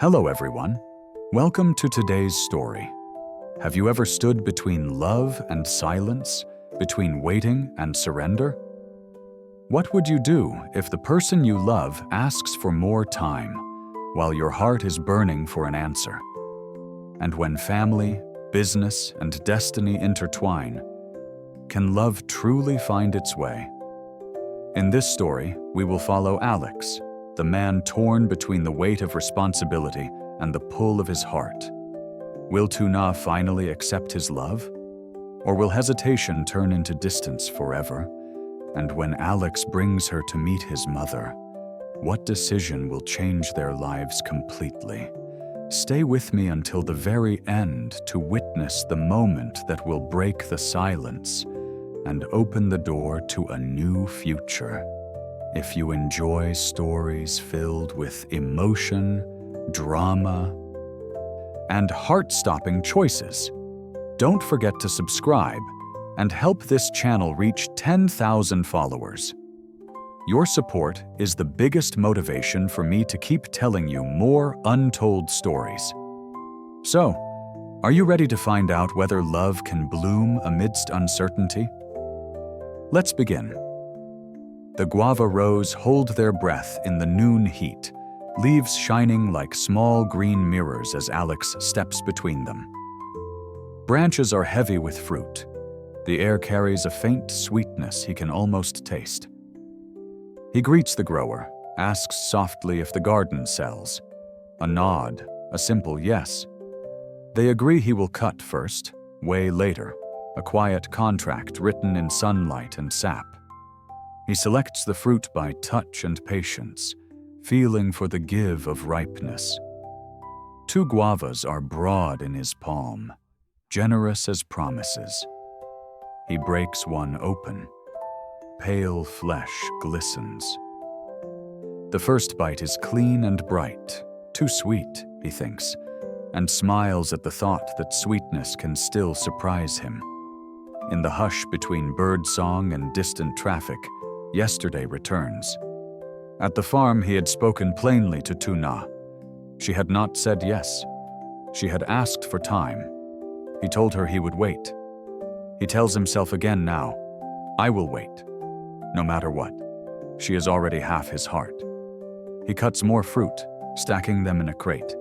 Hello everyone. Welcome to today's story. Have you ever stood between love and silence, between waiting and surrender? What would you do if the person you love asks for more time, while your heart is burning for an answer? And when family, business, and destiny intertwine, can love truly find its way? In this story, we will follow Alex, the man torn between the weight of responsibility and the pull of his heart. Will Tuna finally accept his love? Or will hesitation turn into distance forever? And when Alex brings her to meet his mother, what decision will change their lives completely? Stay with me until the very end to witness the moment that will break the silence and open the door to a new future. If you enjoy stories filled with emotion, drama, and heart-stopping choices, don't forget to subscribe and help this channel reach 10,000 followers. Your support is the biggest motivation for me to keep telling you more untold stories. So, are you ready to find out whether love can bloom amidst uncertainty? Let's begin. The guava rows hold their breath in the noon heat, leaves shining like small green mirrors as Alex steps between them. Branches are heavy with fruit. The air carries a faint sweetness he can almost taste. He greets the grower, asks softly if the garden sells. A nod, a simple yes. They agree he will cut first, weigh later, a quiet contract written in sunlight and sap. He selects the fruit by touch and patience, feeling for the give of ripeness. 2 guavas are broad in his palm, generous as promises. He breaks one open. Pale flesh glistens. The first bite is clean and bright, too sweet, he thinks, and smiles at the thought that sweetness can still surprise him. In the hush between birdsong and distant traffic, yesterday returns. At the farm, he had spoken plainly to Tuna. She had not said yes. She had asked for time. He told her he would wait. He tells himself again now, I will wait, no matter what. She is already half his heart. He cuts more fruit, stacking them in a crate.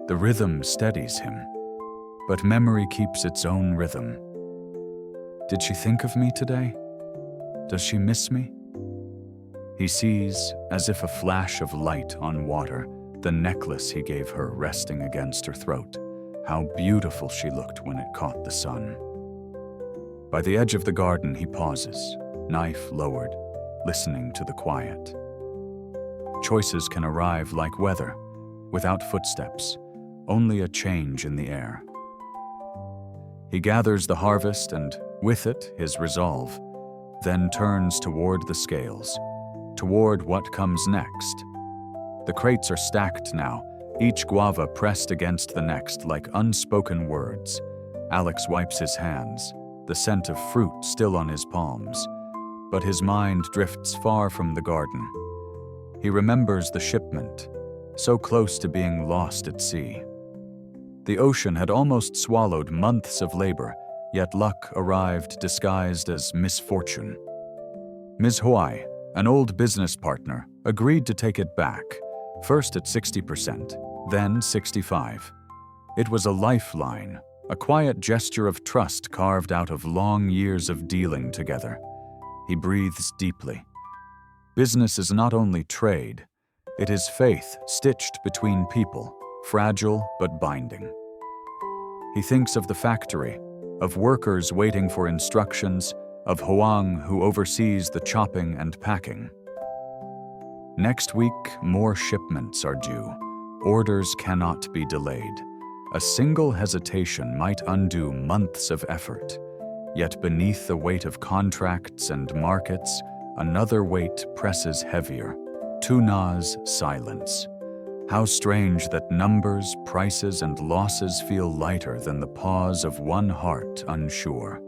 The rhythm steadies him, but memory keeps its own rhythm. Did she think of me today? Does she miss me? He sees, as if a flash of light on water, the necklace he gave her resting against her throat. How beautiful she looked when it caught the sun. By the edge of the garden, he pauses, knife lowered, listening to the quiet. Choices can arrive like weather, without footsteps, only a change in the air. He gathers the harvest and, with it, his resolve, then turns toward the scales, toward what comes next. The crates are stacked now, each guava pressed against the next like unspoken words. Alex wipes his hands, the scent of fruit still on his palms, but his mind drifts far from the garden. He remembers the shipment, so close to being lost at sea. The ocean had almost swallowed months of labor, yet luck arrived disguised as misfortune. Ms. Hawaii, an old business partner, agreed to take it back, first at 60%, then 65%. It was a lifeline, a quiet gesture of trust carved out of long years of dealing together. He breathes deeply. Business is not only trade, it is faith stitched between people, fragile but binding. He thinks of the factory, of workers waiting for instructions, of Hoang who oversees the chopping and packing. Next week, more shipments are due. Orders cannot be delayed. A single hesitation might undo months of effort. Yet beneath the weight of contracts and markets, another weight presses heavier. Tuna's silence. How strange that numbers, prices, and losses feel lighter than the pause of one heart unsure.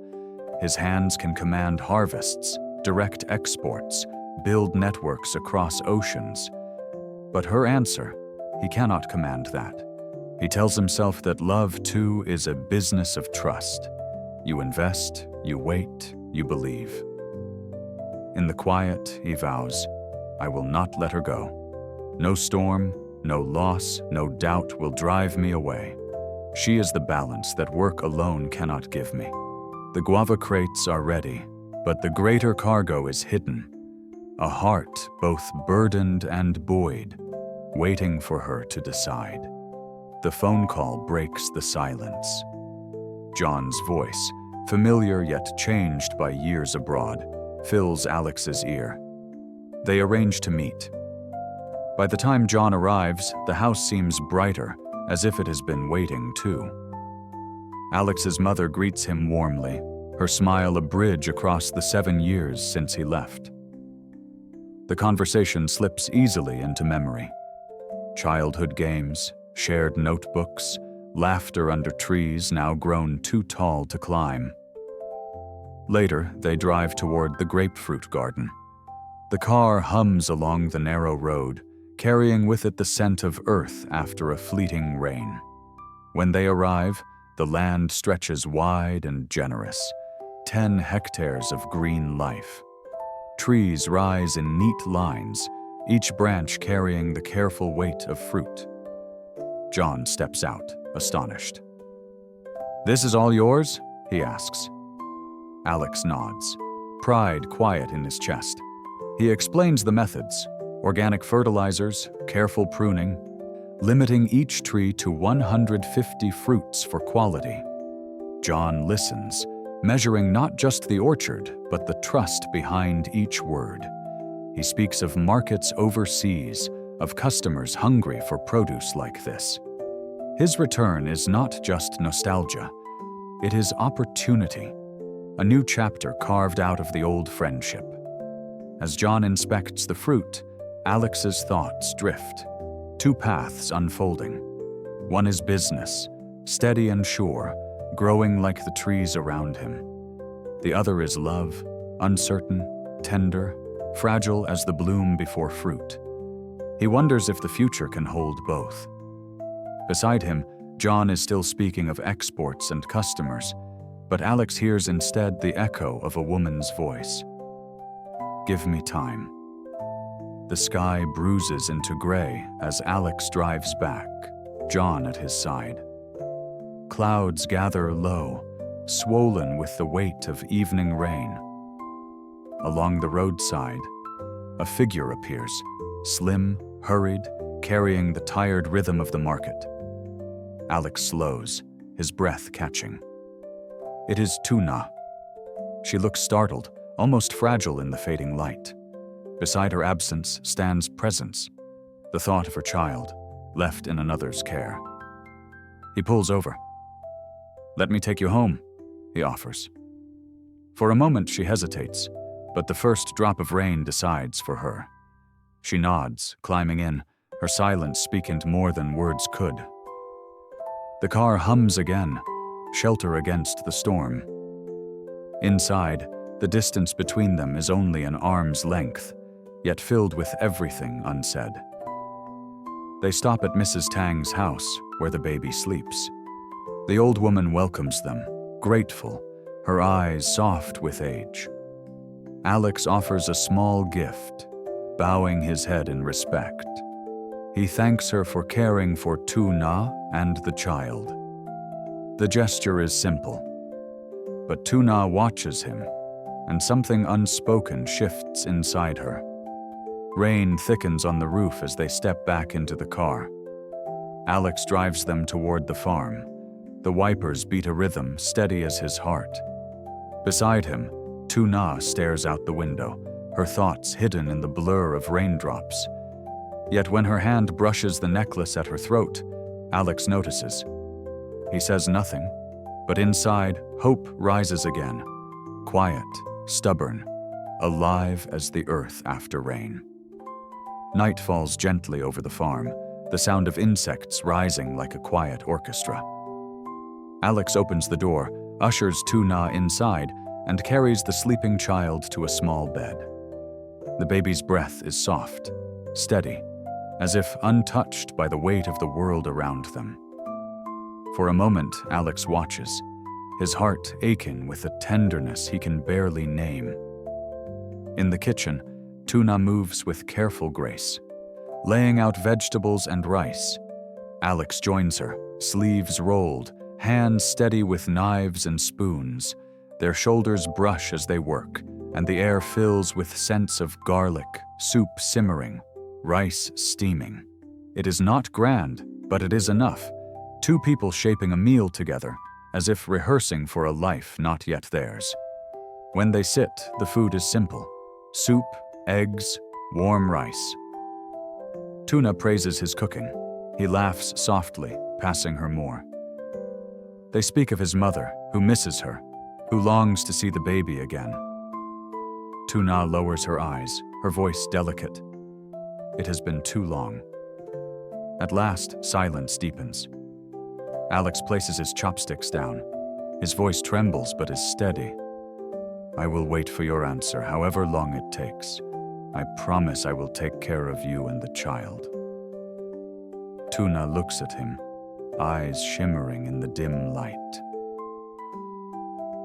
His hands can command harvests, direct exports, build networks across oceans. But her answer, he cannot command that. He tells himself that love, too, is a business of trust. You invest, you wait, you believe. In the quiet, he vows, I will not let her go. No storm, no loss, no doubt will drive me away. She is the balance that work alone cannot give me. The guava crates are ready, but the greater cargo is hidden. A heart both burdened and buoyed, waiting for her to decide. The phone call breaks the silence. John's voice, familiar yet changed by years abroad, fills Alex's ear. They arrange to meet. By the time John arrives, the house seems brighter, as if it has been waiting too. Alex's mother greets him warmly, her smile a bridge across the 7 years since he left. The conversation slips easily into memory. Childhood games, shared notebooks, laughter under trees now grown too tall to climb. Later, they drive toward the grapefruit garden. The car hums along the narrow road, carrying with it the scent of earth after a fleeting rain. When they arrive, the land stretches wide and generous, 10 hectares of green life. Trees rise in neat lines, each branch carrying the careful weight of fruit. John steps out, astonished. "This is all yours?" he asks. Alex nods, pride quiet in his chest. He explains the methods: organic fertilizers, careful pruning, limiting each tree to 150 fruits for quality. John listens, measuring not just the orchard, but the trust behind each word. He speaks of markets overseas, of customers hungry for produce like this. His return is not just nostalgia. It is opportunity, a new chapter carved out of the old friendship. As John inspects the fruit, Alex's thoughts drift, 2 paths unfolding. One is business, steady and sure, growing like the trees around him. The other is love, uncertain, tender, fragile as the bloom before fruit. He wonders if the future can hold both. Beside him, John is still speaking of exports and customers, but Alex hears instead the echo of a woman's voice. "Give me time." The sky bruises into gray as Alex drives back, John at his side. Clouds gather low, swollen with the weight of evening rain. Along the roadside, a figure appears, slim, hurried, carrying the tired rhythm of the market. Alex slows, his breath catching. It is Tuna. She looks startled, almost fragile in the fading light. Beside her absence stands presence, the thought of her child, left in another's care. He pulls over. "Let me take you home," he offers. For a moment she hesitates, but the first drop of rain decides for her. She nods, climbing in, her silence speaking more than words could. The car hums again, shelter against the storm. Inside, the distance between them is only an arm's length, yet filled with everything unsaid. They stop at Mrs. Tang's house, where the baby sleeps. The old woman welcomes them, grateful, her eyes soft with age. Alex offers a small gift, bowing his head in respect. He thanks her for caring for Tuna and the child. The gesture is simple, but Tuna watches him, and something unspoken shifts inside her. Rain thickens on the roof as they step back into the car. Alex drives them toward the farm. The wipers beat a rhythm steady as his heart. Beside him, Tuna stares out the window, her thoughts hidden in the blur of raindrops. Yet when her hand brushes the necklace at her throat, Alex notices. He says nothing, but inside, hope rises again, quiet, stubborn, alive as the earth after rain. Night falls gently over the farm, the sound of insects rising like a quiet orchestra. Alex opens the door, ushers Tuna inside, and carries the sleeping child to a small bed. The baby's breath is soft, steady, as if untouched by the weight of the world around them. For a moment, Alex watches, his heart aching with a tenderness he can barely name. In the kitchen, Tuna moves with careful grace, laying out vegetables and rice. Alex joins her, sleeves rolled, hands steady with knives and spoons. Their shoulders brush as they work, and the air fills with scents of garlic, soup simmering, rice steaming. It is not grand, but it is enough. Two people shaping a meal together, as if rehearsing for a life not yet theirs. When they sit, the food is simple: soup, eggs, warm rice. Tuna praises his cooking. He laughs softly, passing her more. They speak of his mother, who misses her, who longs to see the baby again. Tuna lowers her eyes, her voice delicate. It has been too long. At last, silence deepens. Alex places his chopsticks down. His voice trembles but is steady. I will wait for your answer, however long it takes. I promise I will take care of you and the child. Tuna looks at him, eyes shimmering in the dim light.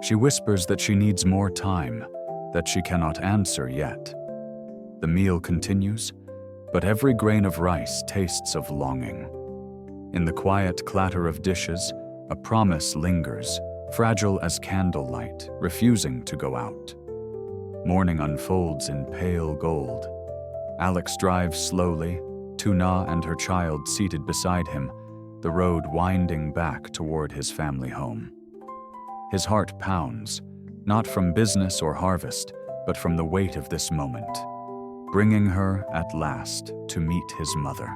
She whispers that she needs more time, that she cannot answer yet. The meal continues, but every grain of rice tastes of longing. In the quiet clatter of dishes, a promise lingers, fragile as candlelight, refusing to go out. Morning unfolds in pale gold. Alex drives slowly, Tuna and her child seated beside him, the road winding back toward his family home. His heart pounds, not from business or harvest, but from the weight of this moment, bringing her at last to meet his mother.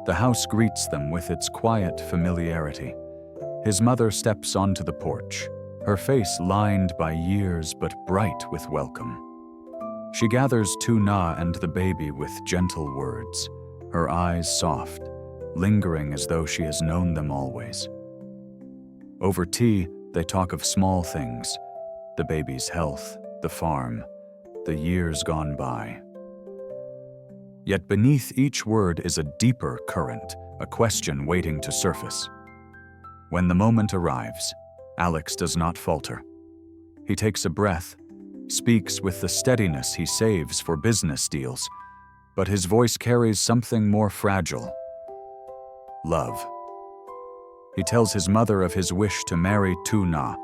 The house greets them with its quiet familiarity. His mother steps onto the porch, her face lined by years but bright with welcome. She gathers Tuna and the baby with gentle words, her eyes soft, lingering as though she has known them always. Over tea, they talk of small things, the baby's health, the farm, the years gone by. Yet beneath each word is a deeper current, a question waiting to surface. When the moment arrives, Alex does not falter. He takes a breath, speaks with the steadiness he saves for business deals, but his voice carries something more fragile: love. He tells his mother of his wish to marry Tuna,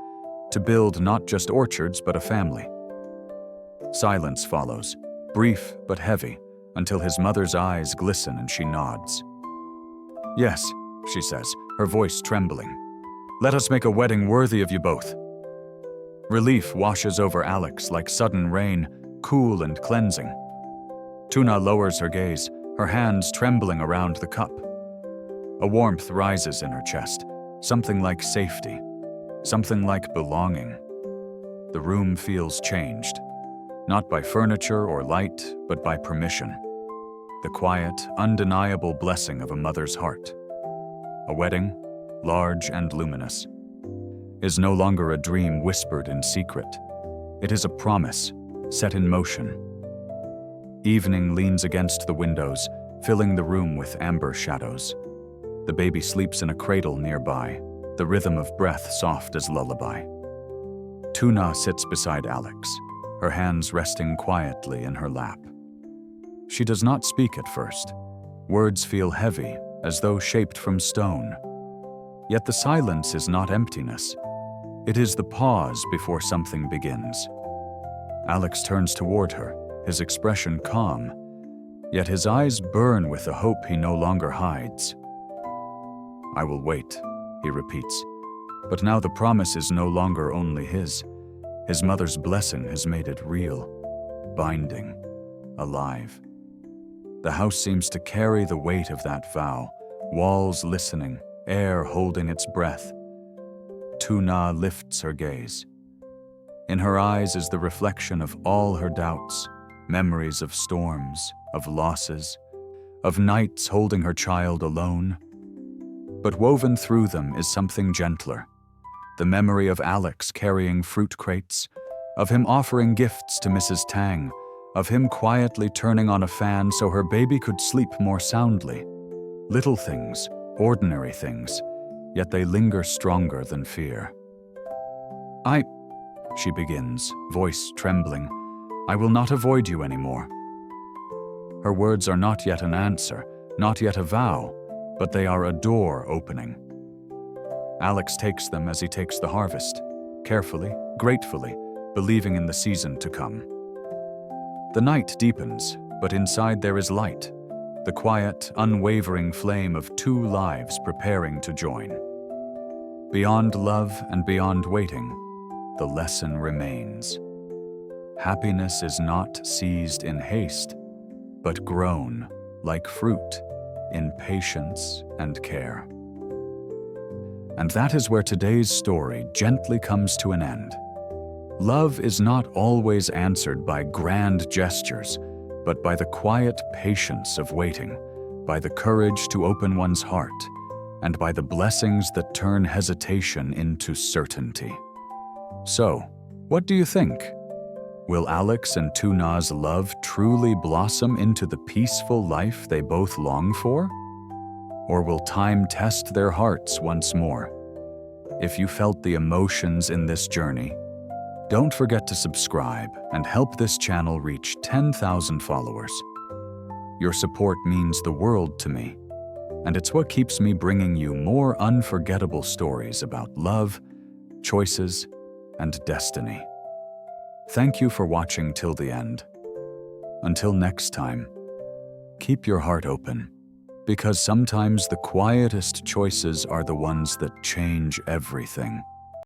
to build not just orchards but a family. Silence follows, brief but heavy, until his mother's eyes glisten and she nods. Yes, she says, her voice trembling. Let us make a wedding worthy of you both. Relief washes over Alex like sudden rain, cool and cleansing. Tuna lowers her gaze, her hands trembling around the cup. A warmth rises in her chest, something like safety, something like belonging. The room feels changed, not by furniture or light, but by permission. The quiet, undeniable blessing of a mother's heart. A wedding, large and luminous, is no longer a dream whispered in secret. It is a promise, set in motion. Evening leans against the windows, filling the room with amber shadows. The baby sleeps in a cradle nearby, the rhythm of breath soft as lullaby. Tuna sits beside Alex, her hands resting quietly in her lap. She does not speak at first. Words feel heavy, as though shaped from stone. Yet the silence is not emptiness. It is the pause before something begins. Alex turns toward her, his expression calm, yet his eyes burn with a hope he no longer hides. I will wait, he repeats, but now the promise is no longer only his. His mother's blessing has made it real, binding, alive. The house seems to carry the weight of that vow, walls listening, air holding its breath. Tuna lifts her gaze. In her eyes is the reflection of all her doubts, memories of storms, of losses, of nights holding her child alone. But woven through them is something gentler. The memory of Alex carrying fruit crates, of him offering gifts to Mrs. Tang, of him quietly turning on a fan so her baby could sleep more soundly. Little things, ordinary things, yet they linger stronger than fear. She begins, voice trembling. I will not avoid you anymore. Her words are not yet an answer, not yet a vow, but they are a door opening. Alex takes them as he takes the harvest, carefully, gratefully, believing in the season to come. The night deepens, but inside there is light, the quiet, unwavering flame of two lives preparing to join. Beyond love and beyond waiting, the lesson remains. Happiness is not seized in haste, but grown, like fruit, in patience and care. And that is where today's story gently comes to an end. Love is not always answered by grand gestures, but by the quiet patience of waiting, by the courage to open one's heart, and by the blessings that turn hesitation into certainty. So, what do you think? Will Alex and Tuna's love truly blossom into the peaceful life they both long for? Or will time test their hearts once more? If you felt the emotions in this journey, don't forget to subscribe and help this channel reach 10,000 followers. Your support means the world to me, and it's what keeps me bringing you more unforgettable stories about love, choices, and destiny. Thank you for watching till the end. Until next time, keep your heart open, because sometimes the quietest choices are the ones that change everything.